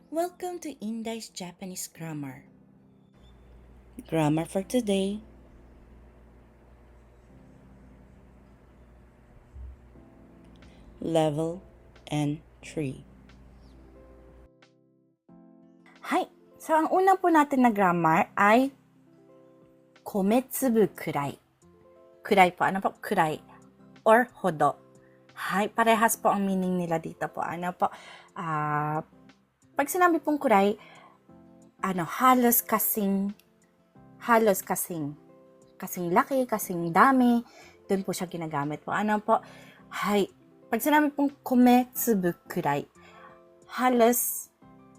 Welcome to Indai's Japanese Grammar. Grammar for today. Level N3. Hi! So, ang una po natin na grammar ay kometsubu kurai. Kurai po. Ano po? Kurai. Or hodo. Hi! Parehas po ang meaning nila dito po. Ano po? Pag sinabi pong kurai, halos kasing laki, kasing dami, doon po siya ginagamit po. Ano po? Hi. Pag sinabi pong kometsubu kurai, halos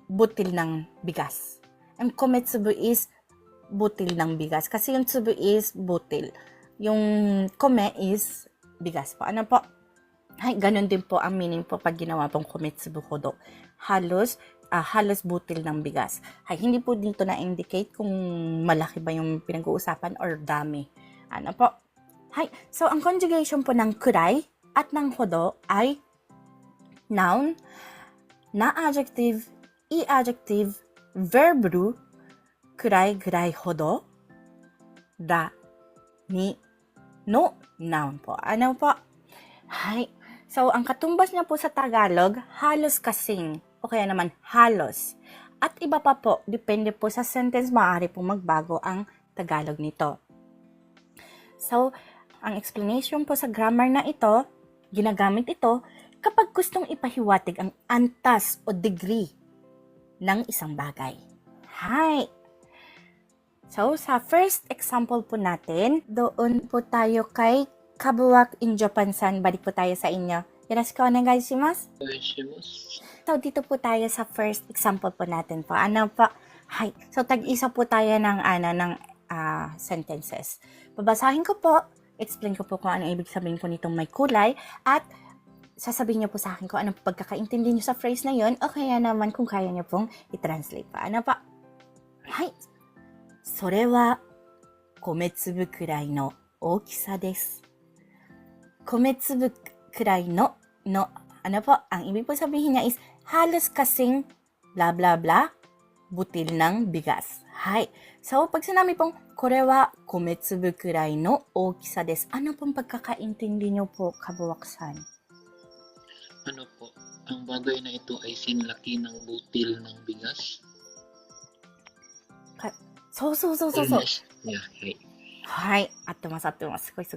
butil ng bigas. Ang kometsubu is butil ng bigas. Kasi yung tsubu is butil. Yung kome is bigas po. Ano po? Ay, ganun din po ang meaning po pag ginawa pong kometsubu hodo. Halos butil ng bigas. Ay, hindi po dito na-indicate kung malaki ba yung pinag-uusapan or dami. Ano po? Ay, so ang conjugation po ng kurai at ng hodo ay noun, na-adjective, i-adjective, verb ru, kurai gurai hodo, da, ni, no, noun po. Ano po? Hay. So, ang katumbas niya po sa Tagalog, halos kasing, o kaya naman halos. At iba pa po, depende po sa sentence, maaari pong magbago ang Tagalog nito. So, ang explanation po sa grammar na ito, ginagamit ito kapag gustong ipahiwatig ang antas o degree ng isang bagay. Hi! So, sa first example po natin, doon po tayo kay Kabuwak in Japan-san. Balik po tayo sa inyo. Yoroshiku onegai shimasu. So, dito po tayo sa first example po natin po. Ano po? Hi. So, tag-isa po tayo ng sentences. Babasahin ko po, explain ko po kung ano ibig sabihin po nitong may kulay, at sasabihin niyo po sa akin kung anong pagkakaintindi niyo sa phrase na yon, o kaya naman kung kaya niyo pong i-translate pa. Ano pa? Hai. それは米粒くらいの大きさです。米粒くらいの、ano po? Ang ibig po sabihin niya is halos kasing blah blah blah butil ng bigas. Hai. So, pag sinabi pong これは米粒くらいの大きさです。Ano pong pagkakaintindi niyo po, Kabuwak-san? Ano po, ang bagay na ito ay sinlaki ng butil ng bigas? そう。Almost. Yeah, right. はい。合ってます。すごい。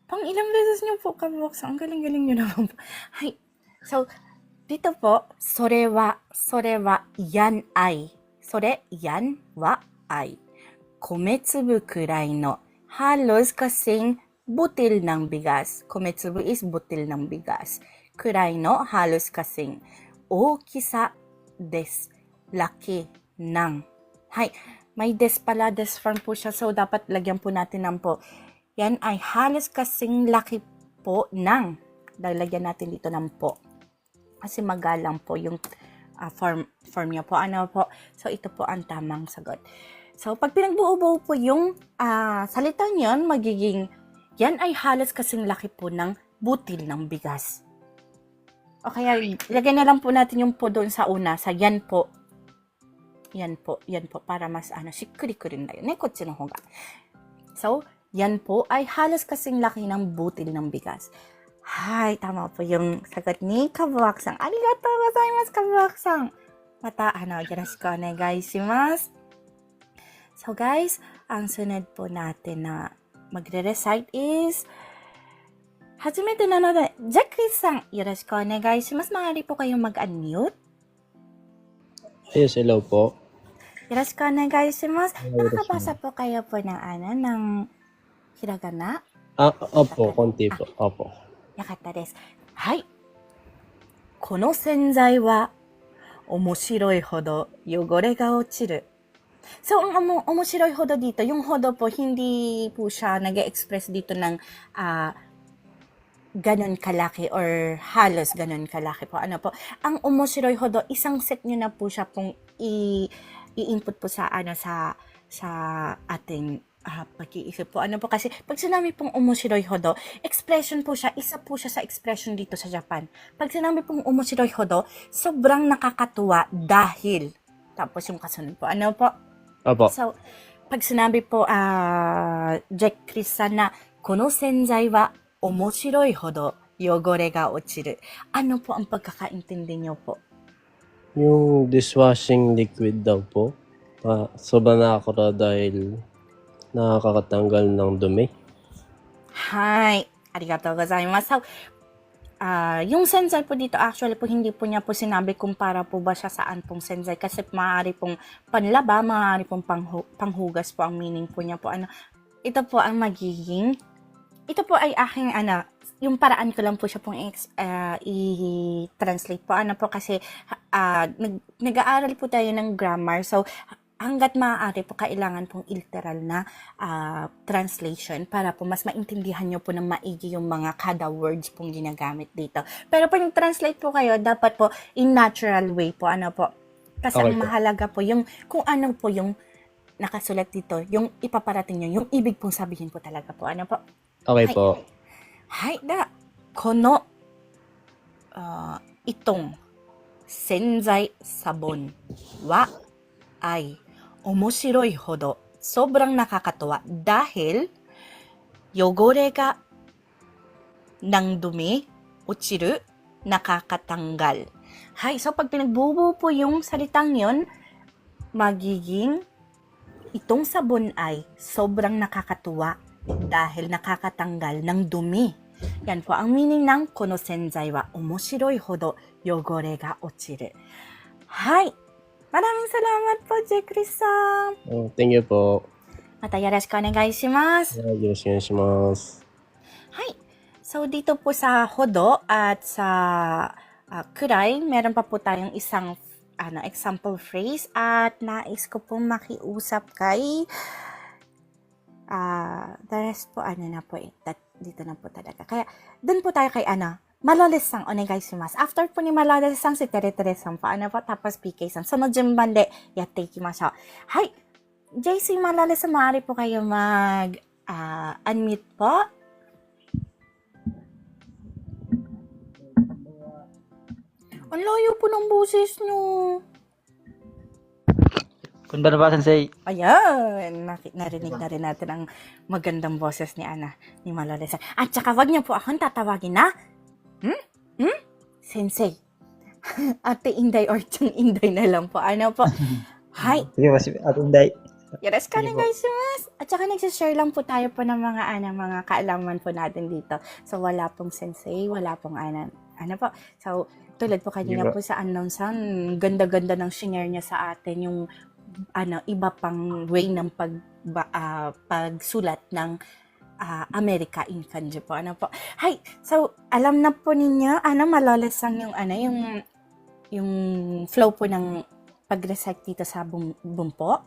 Pang ilang beses niyo po, Kabuwak-san. Ang galing-galing niyo naman po. Hai. So, dito po, それは yan ay. それ yan wa ay. 米粒くらいの halos kasing butil ng bigas. 米粒 is butil ng bigas. くらいの halos kasing. 大きさです。laki ng. Hay, may des pala, des form po siya. So, dapat lagyan po natin ng po. Yan ay halos kasing laki po ng. Lalagyan natin dito ng po. Kasi magalang po yung form niya po. Ano po? So, ito po ang tamang sagot. So, pag pinagbuo-buo po yung salita niyon, magiging yan ay halos kasing laki po ng butil ng bigas. O kaya, lagyan na lang po natin yung po doon sa una, sa yan po. Yan po, para mas shikkuri-kuri na yun. Kotsi no hoga. So, yan po ay halos kasing laki ng butil ng bigas. Hay, tama po yung sagot ni Kabuwak-san. Arigatou gozaimasu, Kabuwak-san. Mata, yoroshiku onegai shimasu. So, guys, ang sunod po natin na magre-recite is 初めてなので、ジャックリスさん、よろしくお願いします。maaari po kayong mag-unmute. Yes, hello po. よろしくお願いします。Nakakabasa po kayo po ng hiragana? Opo, konti po. Opo. よかったです。はい。この洗剤は面白いほど汚れが落ちる。So, ang面白いほどdito, yung hodo po, hindi po siya nag-express dito ng ganon kalaki or halos ganon kalaki po. Ano po? Ang omoshiroy hodo, isang set nyo na po siya pong i-input po sa sa ating pag-iisip po. Ano po kasi, pag sinabi pong omoshiroi hodo, expression po siya, isa po siya sa expression dito sa Japan. Pag sinabi pong omoshiroi hodo, sobrang nakakatuwa dahil. Tapos yung kasunod po, ano po? Opo. So, pag sinabi po, Jack Chris san na, kono senzai wa omoshiroi hodo yogore ga ochiru. Ano po ang pagkakaintindi niyo po? Yung dishwashing liquid daw po. Sobrang nakakatawa dahil nakakatanggal ng dumi. Hi! Arigatou gozaimasu. So, yung senzai po dito, actually po, hindi po niya po sinabi kung para po ba siya saan pong senzai. Kasi maaari pong panlaba, maaari pong panghugas po ang meaning po niya po. Ano, ito po ang magiging, ito po ay aking, yung paraan ko lang po siya pong i-translate po. Ano po kasi, nag-aaral po tayo ng grammar. So, hanggat maaari po, kailangan pong literal na translation para po mas maintindihan nyo po ng maigi yung mga kada words pong ginagamit dito. Pero pag translate po kayo, dapat po in natural way po. Ano po? Kasi Okay ang po. mahalaga po, yung kung ano po yung nakasulat dito, yung ipaparating nyo, yung ibig pong sabihin po talaga po. Ano po? Okay po. Hai, kono, itong senzai sabon wa ay omoshiroi hodo. Sobrang nakakatuwa dahil yogore ga ng dumi, uchiru, nakakatanggal. Hay, so pag pinagbubuo po yung salitang yon, magiging itong sabon ay sobrang nakakatuwa dahil nakakatanggal ng dumi. Yan po ang meaning ng kono senzai wa omoshiroi hodo yogore ga ochiru. Hay! Maraming salamat po, Jekris-san. Thank you po. またよろしくお願いします。 Yoろしくお願いします。 Hi! So, dito po sa hodo at sa kurai, meron pa po tayong isang example phrase at nais ko pong makiusap kay the rest po, na po dito na po talaga. Kaya, dun po tayo kay Maloles-san, onegai shimasu. After po ni Maloles-san, si Tere-Tere-san po, tapos PK-san. その順番でやっていきましょう。はい。JC Maloles-san, maaari po kayo unmute po. Ang layo po ng boses nyo. Konbanwa ba, Sensei? Ayan, narinig na rin natin ang magandang boses ni ni Maloles-san. At saka wag niyo po akong tatawagin na, Sensei. Ate Inday or Chang Inday na lang po. Ano po? Hi. Sige ba, si Ate Inday? Yoroshiku Sige po. onegaishimasu. At saka nagsishare lang po tayo po ng mga kaalaman po natin dito. So, wala pong sensei, wala pong po. So, tulad po kanina Sige po. po sa Unknown Sound, ganda-ganda ng share niya sa atin yung iba pang way ng pagsulat ng America in kanji po. Ano po? Hi. So, alam na po ninyo, Maloles-san yung flow po ng pag-recite dito sa bumpo.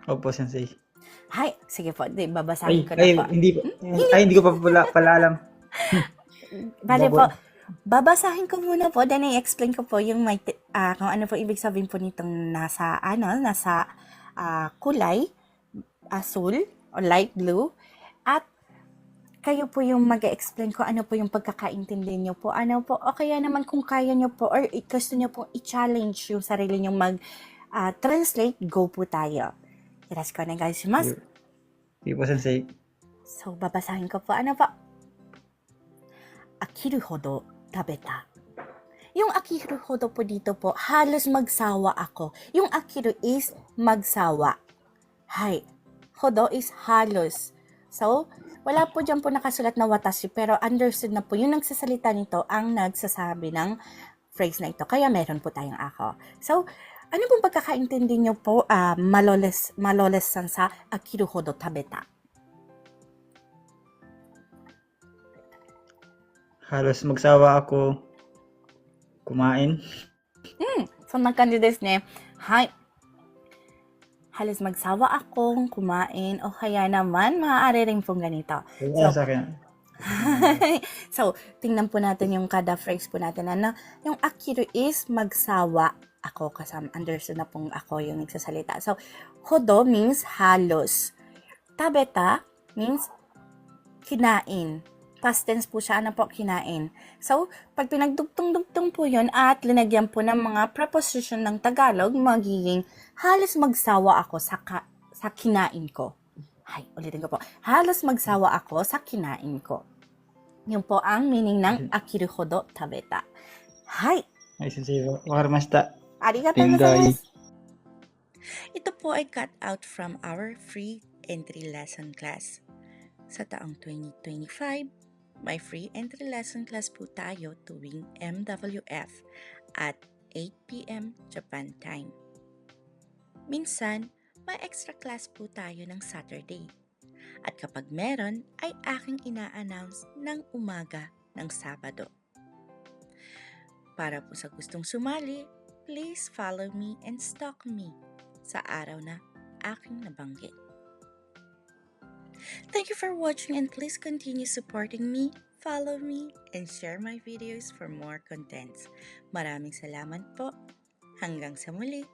Opo, Sensei. Hi. Sige po, babasahin ko na po. Hindi ko pa pala alam. Bale po, babasahin ko muna po, then i-explain ko po yung kung ano po ibig sabihin po nitong nasa kulay, asul, o light blue, at kayo po yung mag-explain ko ano po yung pagkakaintindi nyo po. Ano po, o kaya naman kung kaya nyo po, or gusto nyo po i-challenge yung sarili nyo mag-translate, go po tayo. Yoroshiku onegaishimasu. Sige po, Sensei. So, babasahin ko po. Ano po? Akiru hodo tabeta. Yung akiru hodo po dito po, halos magsawa ako. Yung akiru is magsawa. Hay. Hodo is halos. So, wala po dyan po nakasulat na watashi, pero understood na po yung nagsasalita nito ang nagsasabi ng phrase na ito. Kaya meron po tayong ako. So, ano pong pagkakaintindi nyo po, Maloles-san sa akiru hodo tabeta? Halos magsawa ako kumain. そんな感じですね。はい。Halos magsawa akong kumain o kaya naman maaari rin pong ganito. Wala sa akin. So, tingnan po natin yung kada phrase po natin. Yung akiru is magsawa. ako kasama, understood na pong ako yung nagsasalita. So, hodo means halos. Tabeta means kinain. Past tense po siya, ano po, kinain. So, pag pinagdugtong-dugtong po yun at linagyan po ng mga preposition ng Tagalog, magiging halos magsawa ako sa kinain ko. Hay, ulitin ko po. Halos magsawa ako sa kinain ko. Yun po ang meaning ng akiru hodo tabeta. Hay, Ay, sensei, wakarimashita. arigatou gozaimasu. Ito po ay cut out from our free entry lesson class. Sa taong 2025, may free entry lesson class po tayo tuwing MWF at 8 p.m. Japan time. Minsan, may extra class po tayo ng Saturday. At kapag meron, ay aking ina-announce ng umaga ng Sabado. Para po sa gustong sumali, please follow me and stalk me sa araw na aking nabanggit. Thank you for watching and please continue supporting me, follow me, and share my videos for more contents. Maraming salamat po. Hanggang sa muli.